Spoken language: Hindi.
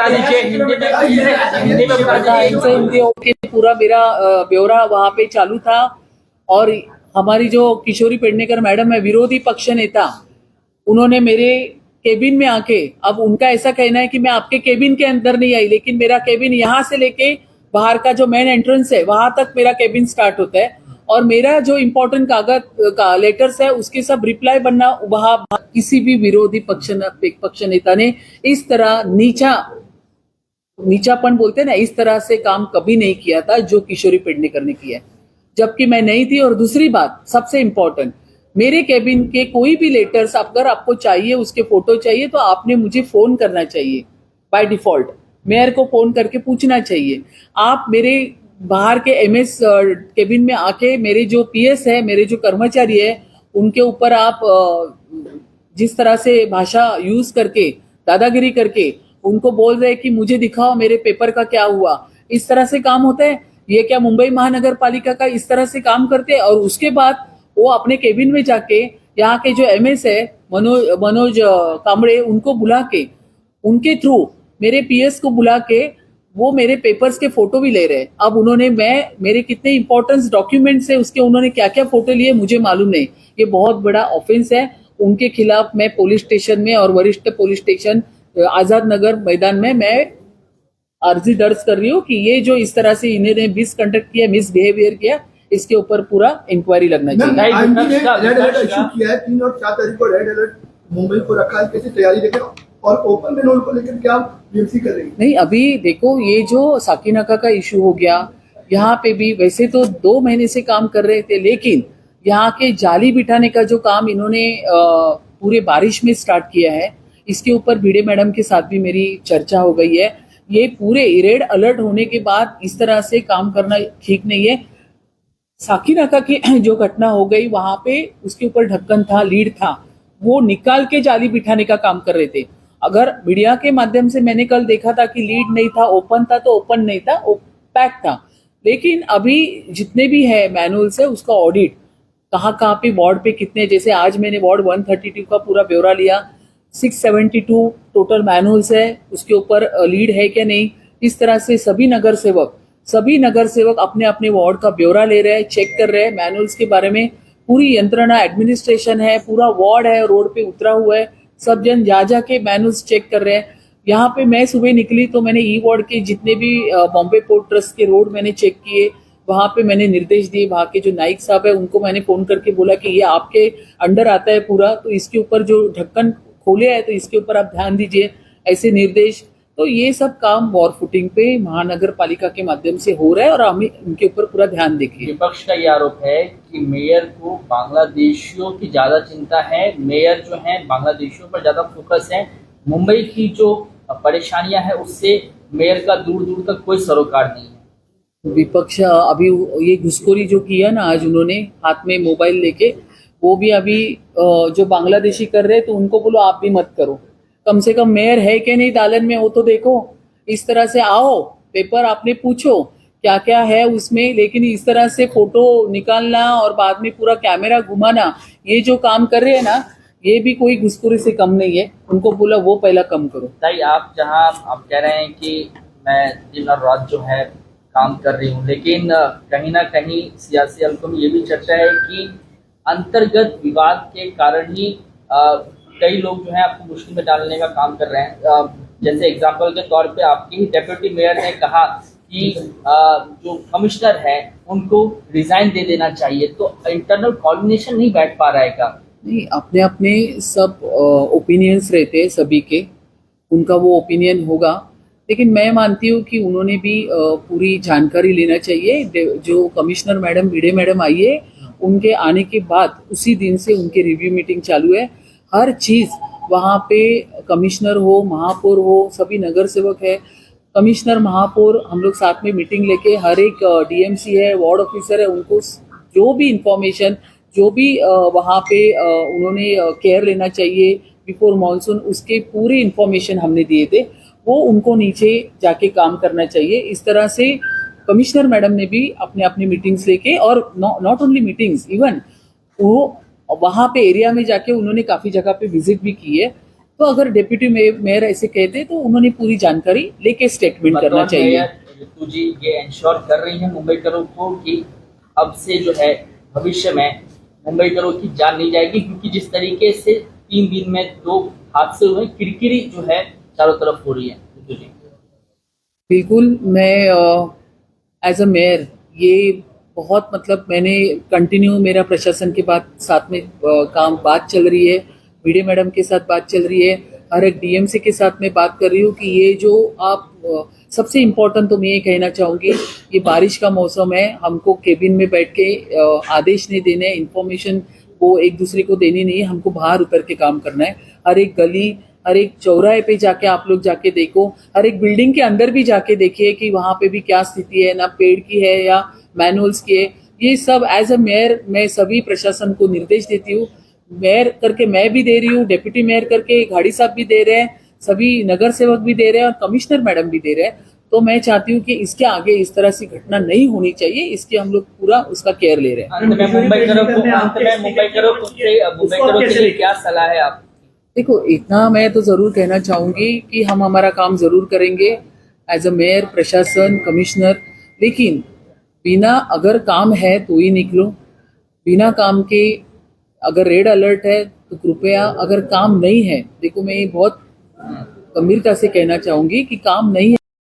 बता दीजिए हिंदी में बता दीजिए। हिंदी ओके, पूरा मेरा ब्यौरा वहाँ पे चालू था। और हमारी जो किशोरी पेडनेकर मैडम है, विरोधी पक्ष नेता, उन्होंने मेरे केबिन में आके, अब उनका ऐसा कहना है कि मैं आपके केबिन के अंदर नहीं आई, लेकिन मेरा केबिन यहाँ से लेके बाहर का जो मेन एंट्रेंस है वहां तक मेरा केबिन स्टार्ट होता है। और मेरा जो इम्पोर्टेंट कागज का लेटर्स है उसके सब रिप्लाई बनना वहां, किसी भी विरोधी पक्ष नेता ने इस तरह नीचापन बोलते हैं ना, इस तरह से काम कभी नहीं किया था जो किशोरी पेडनेकर ने किया है, जबकि मैं नहीं थी। और दूसरी बात सबसे इम्पोर्टेंट, मेरे केबिन के कोई भी लेटर्स अगर आपको चाहिए, उसके फोटो चाहिए, तो आपने मुझे फोन करना चाहिए। बाय डिफॉल्ट मेयर को फोन करके पूछना चाहिए। आप मेरे बाहर के एमएस केबिन में आके मेरे जो पीएस है, मेरे जो कर्मचारी है, उनके ऊपर आप जिस तरह से भाषा यूज करके, दादागिरी करके उनको बोल रहे कि मुझे दिखाओ मेरे पेपर का क्या हुआ, इस तरह से काम होता है? ये क्या मुंबई महानगर पालिका का इस तरह से काम करते हैं? और उसके बाद वो अपने केबिन में जाके यहाँ के जो एमएस है मनोज कामड़े, उनको बुला के, उनके थ्रू मेरे पीएस को बुला के वो मेरे पेपर्स के फोटो भी ले रहे हैं। अब उन्होंने मेरे कितने इंपॉर्टेंस डॉक्यूमेंट्स है उसके उन्होंने क्या क्या फोटो लिए मुझे मालूम नहीं। ये बहुत बड़ा ऑफेंस है। उनके खिलाफ मैं पुलिस स्टेशन में और वरिष्ठ पुलिस स्टेशन आजाद नगर मैदान में मैं अर्जी दर्ज कर रही हूँ कि ये जो इस तरह से इन्होंने मिसकंडक्ट किया, मिसबिहेवियर किया, इसके ऊपर पूरा इंक्वायरी लगना चाहिए। रेड अलर्ट इशू किया है, 3 और 4 तारीख को रेड अलर्ट मुंबई को रखा है, कैसे तैयारी देखें और ओपन पेनोल को लेकर क्या बीएमसी कर रही है? नहीं, अभी देखो ये जो साकिनाका का इशू हो गया, यहाँ पे भी वैसे तो 2 महीने से काम कर रहे थे, लेकिन यहाँ के जाली बिठाने का जो काम इन्होंने पूरे बारिश में स्टार्ट किया है, इसके ऊपर भिड़े मैडम के साथ भी मेरी चर्चा हो गई है। ये पूरे रेड अलर्ट होने के बाद इस तरह से काम करना ठीक नहीं है। साकिनाका की जो घटना हो गई वहां पे उसके ऊपर ढक्कन था, लीड था, वो निकाल के जाली बिठाने का काम कर रहे थे। अगर मीडिया के माध्यम से मैंने कल देखा था कि लीड नहीं था, ओपन था, तो ओपन नहीं था, पैक था। लेकिन अभी जितने भी है मैनुअल्स है उसका ऑडिट कहाँ पे वार्ड पे कितने, जैसे आज मैंने वार्ड 132 का पूरा ब्यौरा लिया, 672 टोटल मैनुअल्स है, उसके ऊपर लीड है क्या नहीं, इस तरह से सभी नगर सेवक अपने अपने वार्ड का ब्यौरा ले रहे हैं, चेक कर रहे हैं मैनुअल्स के बारे में। पूरी यंत्रणा, एडमिनिस्ट्रेशन है, पूरा वार्ड है, रोड पे उतरा हुआ है, सब जन जा के मैनुअल्स चेक कर रहे हैं। यहाँ पे मैं सुबह निकली तो मैंने ई वार्ड के जितने भी बॉम्बे पोर्ट ट्रस्ट के रोड मैंने चेक किए, वहां पे मैंने निर्देश दिए। वहां के जो नाइक साहब है उनको मैंने फोन करके बोला कि ये आपके अंडर आता है पूरा, तो इसके ऊपर जो ढक्कन खोले है तो इसके ऊपर आप ध्यान दीजिए, ऐसे निर्देश। तो ये सब काम वॉर फुटिंग पे महानगर पालिका के माध्यम से हो रहा है और हमें उनके ऊपर पूरा ध्यान देखिए। विपक्ष का ये आरोप है कि मेयर को बांग्लादेशियों की ज्यादा चिंता है, मेयर जो है बांग्लादेशियों पर ज्यादा फोकस है, मुंबई की जो परेशानियां हैं उससे मेयर का दूर दूर तक कोई सरोकार नहीं है। विपक्ष अभी ये घुसखोरी जो किया ना आज उन्होंने हाथ में मोबाइल लेके, वो भी अभी जो बांग्लादेशी कर रहे हैं तो उनको बोलो आप भी मत करो। कम से कम मेयर है कि नहीं दालन में वो तो देखो। इस तरह से आओ, पेपर आपने पूछो क्या क्या है उसमें, लेकिन इस तरह से फोटो निकालना और बाद में पूरा कैमरा घुमाना, ये जो काम कर रहे हैं ना, ये भी कोई घुसखोरी से कम नहीं है। उनको बोला वो पहला कम करो। ताई, आप जहां आप कह रहे हैं कि मैं दिन और रात जो है काम कर रही हूँ, लेकिन कहीं ना कहीं सियासी हलकों में ये भी चर्चा है कि अंतर्गत विवाद के कारण ही कई लोग जो है आपको मुश्किल में डालने का काम कर रहे हैं। जैसे एग्जांपल के तौर पे आपके ही डेप्यूटी मेयर ने कहा कि जो कमिश्नर है उनको रिजाइन दे देना चाहिए, तो इंटरनल कोऑर्डिनेशन नहीं बैठ पा रहा है क्या? नहीं, अपने अपने सब ओपिनियंस रहते हैं सभी के, उनका वो ओपिनियन होगा, लेकिन मैं मानती हूँ कि उन्होंने भी पूरी जानकारी लेना चाहिए। जो कमिश्नर मैडम, भिड़े मैडम आई है, उनके आने के बाद उसी दिन से उनकी रिव्यू मीटिंग चालू है। हर चीज़ वहाँ पे कमिश्नर हो, महापौर हो, सभी नगर सेवक है, कमिश्नर, महापौर, हम लोग साथ में मीटिंग लेके, हर एक डीएमसी है, वार्ड ऑफिसर है, उनको जो भी इंफॉर्मेशन, जो भी वहाँ पे उन्होंने केयर लेना चाहिए बिफोर मानसून, उसके पूरे इंफॉर्मेशन हमने दिए थे। वो उनको नीचे जाके काम करना चाहिए। इस तरह से कमिश्नर मैडम ने भी अपने अपने मीटिंग्स लेके, और नॉट ओनली मीटिंग्स, इवन वो वहाँ पे एरिया में जाके उन्होंने काफ़ी जगह पे विजिट भी की है। तो अगर डिप्टी मेयर ऐसे कहते तो उन्होंने पूरी जानकारी लेके स्टेटमेंट करना बतौर चाहिए। मेयर ऋतु जी ये इंश्योर कर रही हैं मुंबईकरों को कि अब से जो है भविष्य में मुंबईकरों की जान नहीं जाएगी, क्योंकि जिस तरीके से 3 दिन में 2 हादसे हुए, किरकिरी जो है चारों तरफ हो रही है। ऋतु जी बिल्कुल, मैं एज अ मेयर ये बहुत मतलब मैंने कंटिन्यू मेरा प्रशासन के साथ में बात चल रही है, बीडी मैडम के साथ बात चल रही है, हर एक डीएमसी के साथ में बात कर रही हूँ कि ये जो आप सबसे इम्पोर्टेंट तो मैं ये कहना चाहूँगी, ये बारिश का मौसम है, हमको केबिन में बैठ के आदेश नहीं देने, इन्फॉर्मेशन को एक दूसरे को देनी नहीं है, हमको बाहर उतर के काम करना है। हर एक गली, हर एक चौराहे पे जाके आप लोग जाके देखो, हर एक बिल्डिंग के अंदर भी जाके देखिए कि वहाँ पे भी क्या स्थिति है, ना पेड़ की है या मैनुअल्स की है। ये सब एज अ मेयर मैं सभी प्रशासन को निर्देश देती हूँ। मेयर करके मैं भी दे रही हूँ, डिप्टी मेयर करके घाड़ी साहब भी दे रहे हैं, सभी नगर सेवक भी दे रहे हैं और कमिश्नर मैडम भी दे रहे हैं। तो मैं चाहती हूँ कि इसके आगे इस तरह से घटना नहीं होनी चाहिए, इसकी हम लोग पूरा उसका केयर ले रहे हैं। अंत में मुंबईकरों के लिए क्या सलाह है आप? देखो, इतना मैं तो जरूर कहना चाहूंगी कि हम हमारा काम जरूर करेंगे एज अ मेयर, प्रशासन, कमिश्नर, लेकिन बिना अगर काम है तो ही निकलो, बिना काम के अगर रेड अलर्ट है तो कृपया, अगर काम नहीं है, देखो मैं ये बहुत गंभीरता से कहना चाहूंगी कि काम नहीं है